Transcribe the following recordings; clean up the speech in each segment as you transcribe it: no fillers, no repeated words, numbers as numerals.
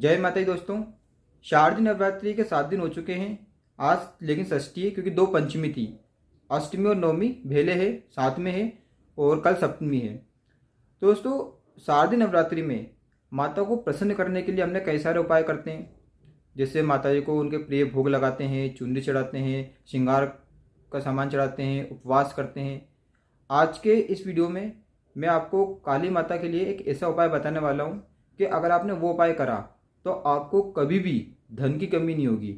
जय माता दी दोस्तों। शारदीय नवरात्रि के 7 दिन हो चुके हैं आज, लेकिन षष्ठी है क्योंकि 2 पंचमी थी। अष्टमी और नवमी भेले है, साथ में है और कल सप्तमी है। तो दोस्तों, शारदीय नवरात्रि में माता को प्रसन्न करने के लिए हमने कई सारे उपाय करते हैं। जैसे माता जी को उनके प्रिय भोग लगाते हैं, चुनरी चढ़ाते हैं, श्रृंगार का सामान चढ़ाते हैं, उपवास करते हैं। आज के इस वीडियो में मैं आपको काली माता के लिए एक ऐसा उपाय बताने वाला हूँ कि अगर आपने वो उपाय करा तो आपको कभी भी धन की कमी नहीं होगी।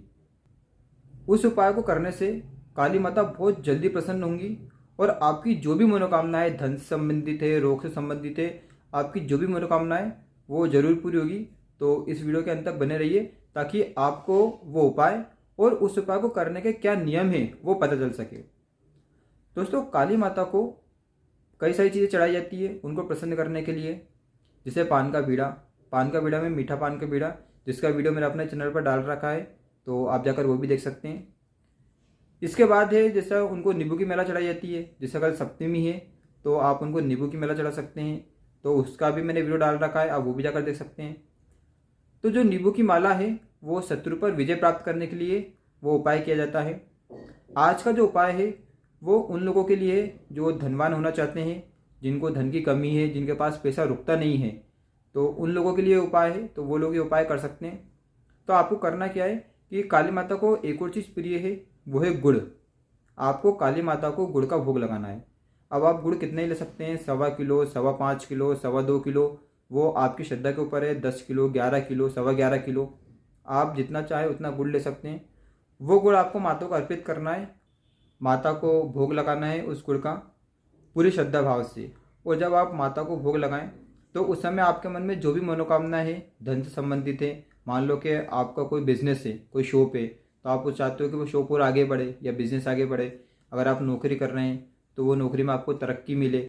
उस उपाय को करने से काली माता बहुत जल्दी प्रसन्न होंगी और आपकी जो भी मनोकामनाएं धन से संबंधित है, रोग से संबंधित है, आपकी जो भी मनोकामनाएं वो जरूर पूरी होगी। तो इस वीडियो के अंत तक बने रहिए ताकि आपको वो उपाय और उस उपाय को करने के क्या नियम हैं वो पता चल सके। दोस्तों, काली माता को कई सारी चीज़ें चढ़ाई जाती है उनको प्रसन्न करने के लिए। जैसे पान का बीड़ा में मीठा पान का बीड़ा, जिसका वीडियो मैंने अपने चैनल पर डाल रखा है, तो आप जाकर वो भी देख सकते हैं। इसके बाद है जैसा उनको नींबू की माला चढ़ाई जाती है। जैसे कल सप्तमी है तो आप उनको नींबू की माला चढ़ा सकते हैं, तो उसका भी मैंने वीडियो डाल रखा है, आप वो भी जाकर देख सकते हैं। तो जो नींबू की माला है वो शत्रु पर विजय प्राप्त करने के लिए वो उपाय किया जाता है। आज का जो उपाय है वो उन लोगों के लिए जो धनवान होना चाहते हैं, जिनको धन की कमी है, जिनके पास पैसा रुकता नहीं है, तो उन लोगों के लिए उपाय है, तो वो लोग ये उपाय कर सकते हैं। तो आपको करना क्या है कि काली माता को एक और चीज़ प्रिय है, वो है गुड़। आपको काली माता को गुड़ का भोग लगाना है। अब आप गुड़ कितने ही ले सकते हैं, 1.25 किलो, 5.25 किलो, 2.25 किलो, वो आपकी श्रद्धा के ऊपर है। 10 किलो, 11 किलो, 11.25 किलो, आप जितना चाहे उतना गुड़ ले सकते हैं। वो गुड़ आपको माता को अर्पित करना है, माता को भोग लगाना है उस गुड़ का पूरी श्रद्धा भाव से। और जब आप माता को भोग लगाएं तो उस समय आपके मन में जो भी मनोकामना है धन से संबंधित है, मान लो कि आपका कोई बिजनेस है, कोई शॉप है, तो आप वो चाहते हो कि वो शॉप और आगे बढ़े या बिजनेस आगे बढ़े। अगर आप नौकरी कर रहे हैं तो वो नौकरी में आपको तरक्की मिले।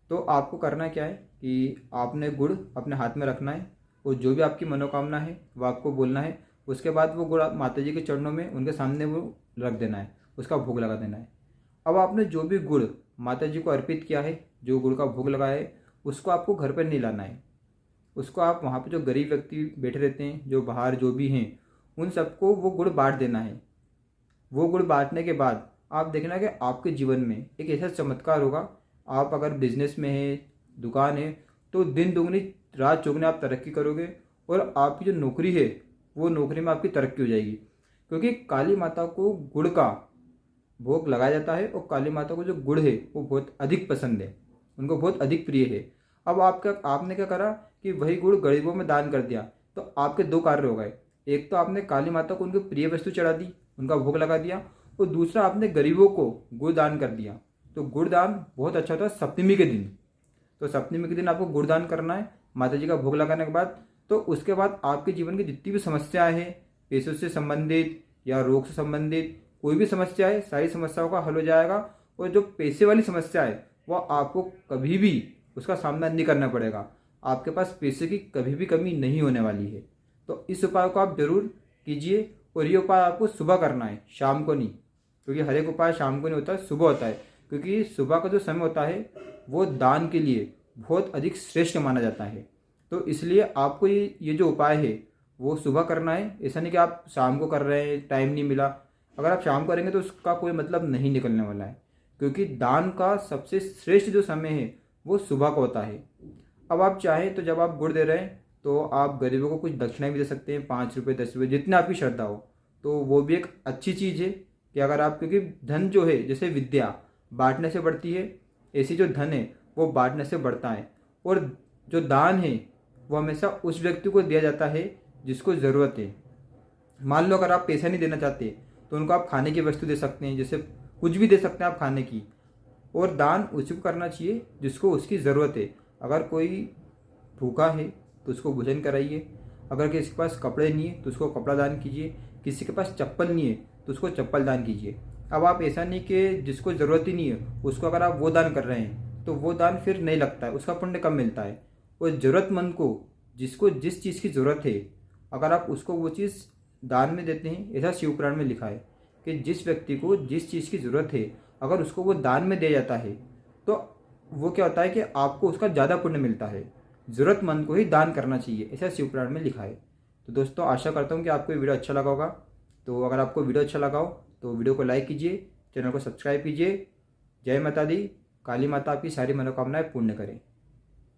तो आपको करना क्या है कि आपने गुड़ अपने हाथ में रखना है और जो भी आपकी मनोकामना है वो आपको बोलना है। उसके बाद वो गुड़ माता जी के चरणों में उनके सामने वो रख देना है, उसका भोग लगा देना है। अब आपने जो भी गुड़ माता जी को अर्पित किया है, जो गुड़ का भोग लगाया है, उसको आपको घर पर नहीं लाना है। उसको आप वहाँ पे जो गरीब व्यक्ति बैठे रहते हैं, जो बाहर जो भी हैं, उन सबको वो गुड़ बांट देना है। वो गुड़ बांटने के बाद आप देखना कि आपके जीवन में एक ऐसा चमत्कार होगा। आप अगर बिजनेस में है, दुकान है, तो दिन दुगनी रात चौगुनी आप तरक्की करोगे और आपकी जो नौकरी है वो नौकरी में आपकी तरक्की हो जाएगी। क्योंकि काली माता को गुड़ का भोग लगाया जाता है और काली माता को जो गुड़ है वो बहुत अधिक पसंद है, उनको बहुत अधिक प्रिय है। अब आपने क्या करा कि वही गुड़ गरीबों में दान कर दिया, तो आपके 2 कार्य हो गए। एक तो आपने काली माता को उनकी प्रिय वस्तु चढ़ा दी, उनका भोग लगा दिया, और दूसरा आपने गरीबों को गुड़ दान कर दिया। तो गुड़ दान बहुत अच्छा होता है सप्तमी के दिन। तो सप्तमी के दिन आपको गुड़ दान करना है माता जी का भोग लगाने के बाद। तो उसके बाद आपके जीवन की जितनी भी समस्याएं हैं, पैसों से संबंधित या रोग से संबंधित कोई भी समस्या है, सारी समस्याओं का हल हो जाएगा। और जो पैसे वाली समस्या है वो आपको कभी भी उसका सामना नहीं करना पड़ेगा। आपके पास पैसे की कभी भी कमी नहीं होने वाली है। तो इस उपाय को आप जरूर कीजिए। और ये उपाय आपको सुबह करना है, शाम को नहीं, क्योंकि हर एक उपाय शाम को नहीं होता है, सुबह होता है। क्योंकि सुबह का जो समय होता है वो दान के लिए बहुत अधिक श्रेष्ठ माना जाता है। तो इसलिए आपको ये जो उपाय है वो सुबह करना है। ऐसा नहीं कि आप शाम को कर रहे हैं, टाइम नहीं मिला। अगर आप शाम करेंगे तो उसका कोई मतलब नहीं निकलने वाला है, क्योंकि दान का सबसे श्रेष्ठ जो समय है वो सुबह का होता है। अब आप चाहें तो जब आप गुड़ दे रहे हैं तो आप गरीबों को कुछ दक्षिणा भी दे सकते हैं, 5 रुपये, 10 रुपये, जितनी आपकी श्रद्धा हो। तो वो भी एक अच्छी चीज़ है कि अगर आप, क्योंकि धन जो है, जैसे विद्या बांटने से बढ़ती है, ऐसी जो धन है वो बांटने से बढ़ता है। और जो दान है वो हमेशा उस व्यक्ति को दिया जाता है जिसको ज़रूरत है। मान लो अगर आप पैसा नहीं देना चाहते तो उनको आप खाने की वस्तु दे सकते हैं, जैसे कुछ भी दे सकते हैं आप खाने की। और दान उसी को करना चाहिए जिसको उसकी ज़रूरत है। अगर कोई भूखा है तो उसको भोजन कराइए। अगर किसी के पास कपड़े नहीं है तो उसको कपड़ा दान कीजिए। किसी के पास चप्पल नहीं है तो उसको चप्पल दान कीजिए। अब आप ऐसा नहीं कि जिसको ज़रूरत ही नहीं है उसको अगर आप वो दान कर रहे हैं तो वो दान फिर नहीं लगता है, उसका पुण्य कम मिलता है। और ज़रूरतमंद को, जिसको जिस चीज़ की ज़रूरत है, अगर आप उसको वो चीज़ दान में देते हैं, ऐसा शिव पुराण में लिखा है कि जिस व्यक्ति को जिस चीज़ की ज़रूरत है अगर उसको वो दान में दिया जाता है तो वो क्या होता है कि आपको उसका ज़्यादा पुण्य मिलता है। ज़रूरतमंद को ही दान करना चाहिए, ऐसा शिव पुराण में लिखा है। तो दोस्तों आशा करता हूँ कि आपको ये वीडियो अच्छा लगा होगा। तो अगर आपको वीडियो अच्छा लगा हो तो वीडियो को लाइक कीजिए, चैनल को सब्सक्राइब कीजिए। जय माता दी, काली माता आपकी सारी मनोकामनाएं पूर्ण करें।